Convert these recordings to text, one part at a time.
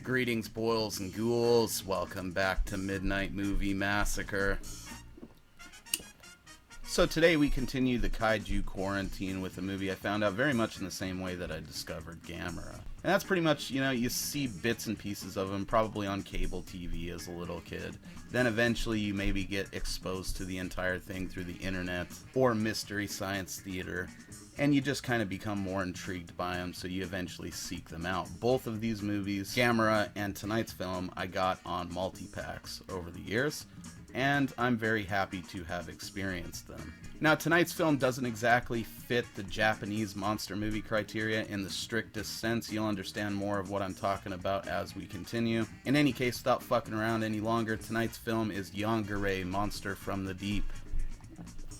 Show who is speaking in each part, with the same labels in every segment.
Speaker 1: Greetings, boils and ghouls. Welcome back to Midnight Movie Massacre. So today we continue the Kaiju quarantine with a movie I found out very much in the same way that I discovered Gamera. And that's pretty much, you see bits and pieces of them probably on cable TV as a little kid. Then eventually you maybe get exposed to the entire thing through the internet or Mystery Science Theater. And you just kind of become more intrigued by them, so you eventually seek them out. Both of these movies, Gamera and tonight's film, I got on multi-packs over the years, and I'm very happy to have experienced them. Now, tonight's film doesn't exactly fit the Japanese monster movie criteria in the strictest sense. You'll understand more of what I'm talking about as we continue. In any case, without fucking around any longer, tonight's film is Yongary, Monster from the Deep.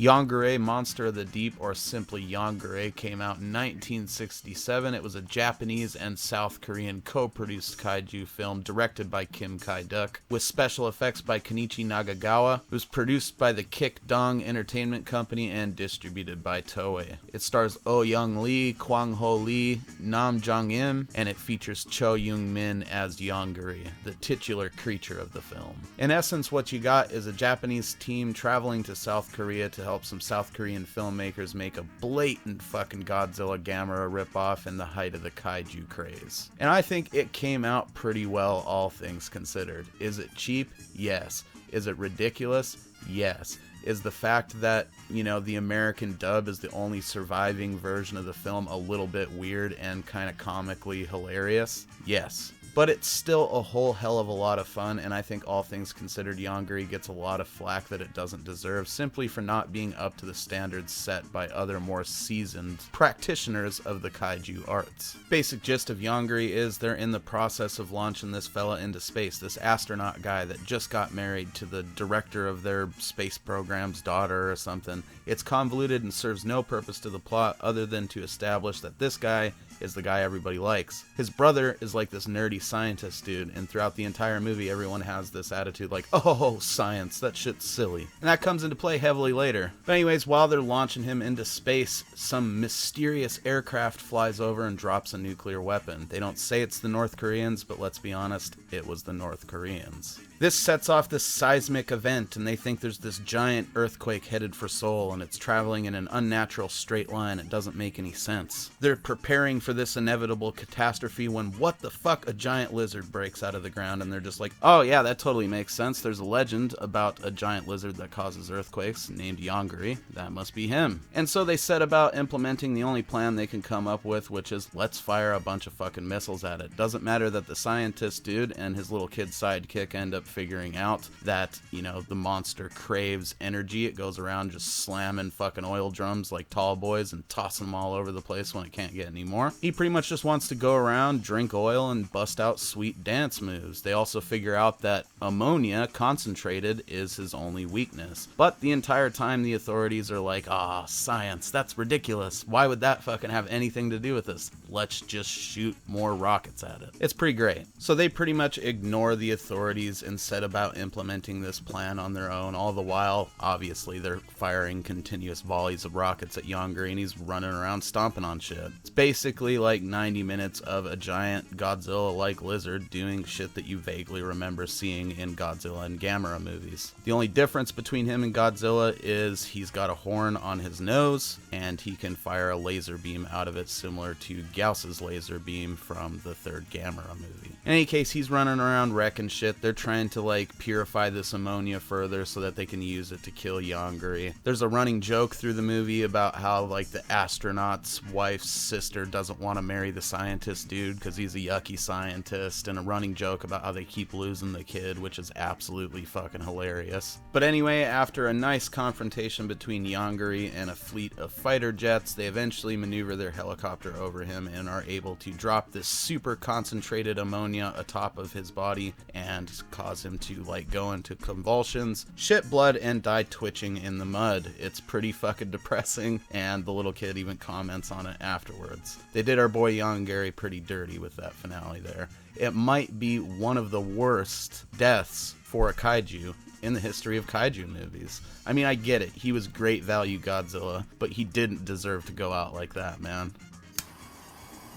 Speaker 1: Yongary, Monster of the Deep, or simply Yongary, came out in 1967. It was a Japanese and South Korean co-produced kaiju film directed by Kim Ki-duk, with special effects by Kenichi Nagagawa. It was produced by the Kick-Dong Entertainment Company and distributed by Toei. It stars Oh Young-lee, Kwang-ho Lee, Nam Jong-im, and it features Cho Young-min as Yongary, the titular creature of the film. In essence, what you got is a Japanese team traveling to South Korea to help some South Korean filmmakers make a blatant fucking Godzilla Gamera ripoff in the height of the kaiju craze. And I think it came out pretty well, all things considered. Is it cheap? Yes. Is it ridiculous? Yes. Is the fact that, the American dub is the only surviving version of the film a little bit weird and kind of comically hilarious? Yes. But it's still a whole hell of a lot of fun, and I think all things considered, Yongary gets a lot of flack that it doesn't deserve, simply for not being up to the standards set by other more seasoned practitioners of the kaiju arts. Basic gist of Yongary is they're in the process of launching this fella into space, this astronaut guy that just got married to the director of their space program's daughter or something. It's convoluted and serves no purpose to the plot other than to establish that this guy is the guy everybody likes. His brother is like this nerdy scientist dude, and throughout the entire movie everyone has this attitude like, oh, science, that shit's silly. And that comes into play heavily later. But anyways, while they're launching him into space, some mysterious aircraft flies over and drops a nuclear weapon. They don't say it's the North Koreans, but let's be honest, it was the North Koreans. This sets off this seismic event, and they think there's this giant earthquake headed for Seoul, and it's traveling in an unnatural straight line. It doesn't make any sense. They're preparing for this inevitable catastrophe when, what the fuck, a giant lizard breaks out of the ground, and they're just like, oh yeah, that totally makes sense. There's a legend about a giant lizard that causes earthquakes named Yongary. That must be him. And so they set about implementing the only plan they can come up with, which is, let's fire a bunch of fucking missiles at it. Doesn't matter that the scientist dude and his little kid sidekick end up figuring out that, the monster craves energy. It goes around just slamming fucking oil drums like tall boys and tossing them all over the place when it can't get any more. He pretty much just wants to go around, drink oil, and bust out sweet dance moves. They also figure out that ammonia concentrated is his only weakness. But the entire time the authorities are like, science, that's ridiculous. Why would that fucking have anything to do with this? Let's just shoot more rockets at it. It's pretty great. So they pretty much ignore the authorities and set about implementing this plan on their own. All the while, obviously, they're firing continuous volleys of rockets at Yongary, and he's running around stomping on shit. It's basically like 90 minutes of a giant Godzilla-like lizard doing shit that you vaguely remember seeing in Godzilla and Gamera movies. The only difference between him and Godzilla is he's got a horn on his nose, and he can fire a laser beam out of it, similar to Gauss's laser beam from the third Gamera movie. In any case, he's running around wrecking shit. They're trying to purify this ammonia further so that they can use it to kill Yongary. There's a running joke through the movie about how the astronaut's wife's sister doesn't want to marry the scientist dude because he's a yucky scientist, and a running joke about how they keep losing the kid, which is absolutely fucking hilarious. But anyway, after a nice confrontation between Yongary and a fleet of fighter jets, they eventually maneuver their helicopter over him and are able to drop this super concentrated ammonia atop of his body and cause him to go into convulsions, shit blood, and die twitching in the mud. It's pretty fucking depressing, and the little kid even comments on it afterwards. They did our boy Yongary pretty dirty with that finale there. It might be one of the worst deaths for a kaiju in the history of kaiju movies. I mean, I get it. He was great value Godzilla, but he didn't deserve to go out like that, man.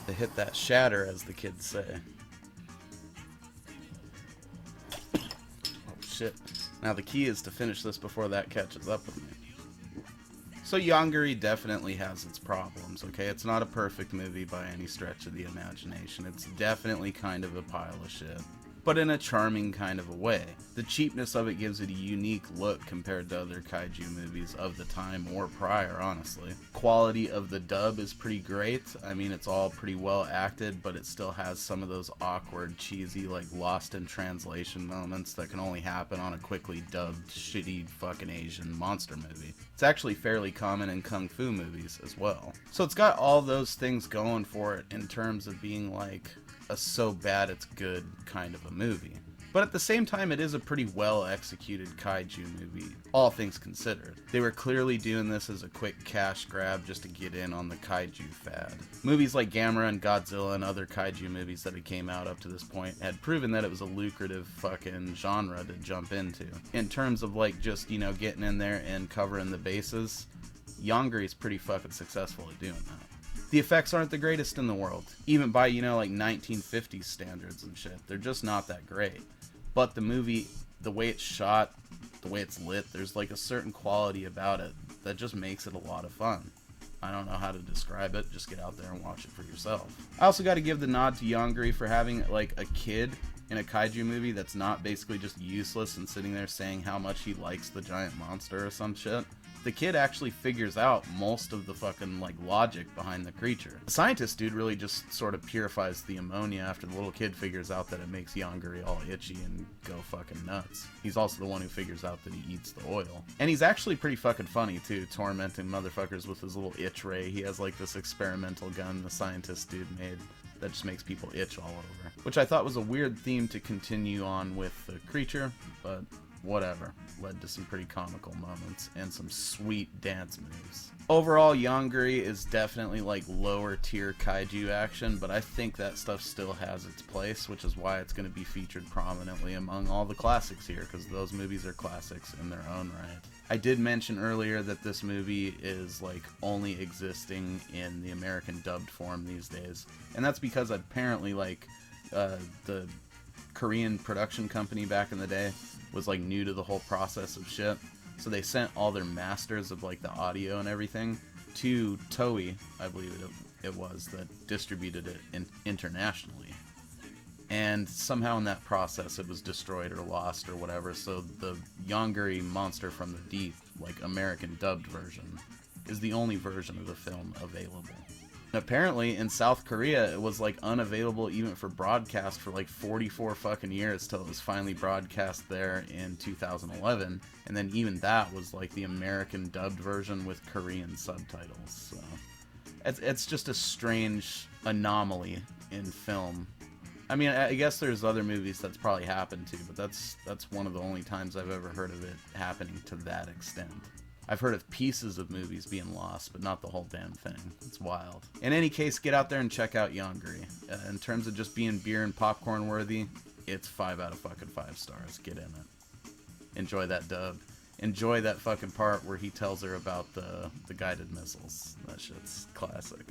Speaker 1: They hit that shatter, as the kids say. shit. Now the key is to finish this before that catches up with me. So Yongary definitely has its problems, okay? It's not a perfect movie by any stretch of the imagination. It's definitely kind of a pile of shit, but in a charming kind of a way. The cheapness of it gives it a unique look compared to other kaiju movies of the time or prior, honestly. Quality of the dub is pretty great. I mean, it's all pretty well acted, but it still has some of those awkward, cheesy, like lost in translation moments that can only happen on a quickly dubbed, shitty fucking Asian monster movie. It's actually fairly common in kung fu movies as well. So it's got all those things going for it in terms of being like a so bad it's good kind of a movie. But at the same time, it is a pretty well executed kaiju movie, all things considered. They were clearly doing this as a quick cash grab just to get in on the kaiju fad. Movies like Gamera and Godzilla and other kaiju movies that had came out up to this point had proven that it was a lucrative fucking genre to jump into. In terms of like just, you know, getting in there and covering the bases, Yongary's pretty fucking successful at doing that. The effects aren't the greatest in the world, even by, you know, like 1950s standards and shit. They're just not that great. But the movie, the way it's shot, the way it's lit, there's like a certain quality about it that just makes it a lot of fun. I don't know how to describe it, just get out there and watch it for yourself. I also got to give the nod to Yongary for having like a kid in a kaiju movie that's not basically just useless and sitting there saying how much he likes the giant monster or some shit. The kid actually figures out most of the fucking like logic behind the creature. The scientist dude really just sort of purifies the ammonia after the little kid figures out that it makes Yongary all itchy and go fucking nuts. He's also the one who figures out that he eats the oil. And he's actually pretty fucking funny too, tormenting motherfuckers with his little itch ray. He has like this experimental gun the scientist dude made that just makes people itch all over. Which I thought was a weird theme to continue on with the creature, but whatever. Led to some pretty comical moments and some sweet dance moves. Overall, Yongary is definitely like lower tier kaiju action, but I think that stuff still has its place, which is why it's going to be featured prominently among all the classics here, because those movies are classics in their own right. I did mention earlier that this movie is like only existing in the American dubbed form these days, and that's because apparently like the Korean production company back in the day was like new to the whole process of shit, so they sent all their masters of like the audio and everything to Toei, I believe it was, that distributed it internationally, and somehow in that process it was destroyed or lost or whatever, so the Yongary Monster from the Deep, like American dubbed version, is the only version of the film available. Apparently in South Korea it was like unavailable even for broadcast for like 44 fucking years till it was finally broadcast there in 2011, and then even that was like the American dubbed version with Korean subtitles. So it's just a strange anomaly in film. I mean, I guess there's other movies that's probably happened to, but that's one of the only times I've ever heard of it happening to that extent. I've heard of pieces of movies being lost, but not the whole damn thing. It's wild. In any case, get out there and check out Yongary. In terms of just being beer and popcorn worthy, it's 5 out of fucking 5 stars. Get in it. Enjoy that dub. Enjoy that fucking part where he tells her about the guided missiles. That shit's classic.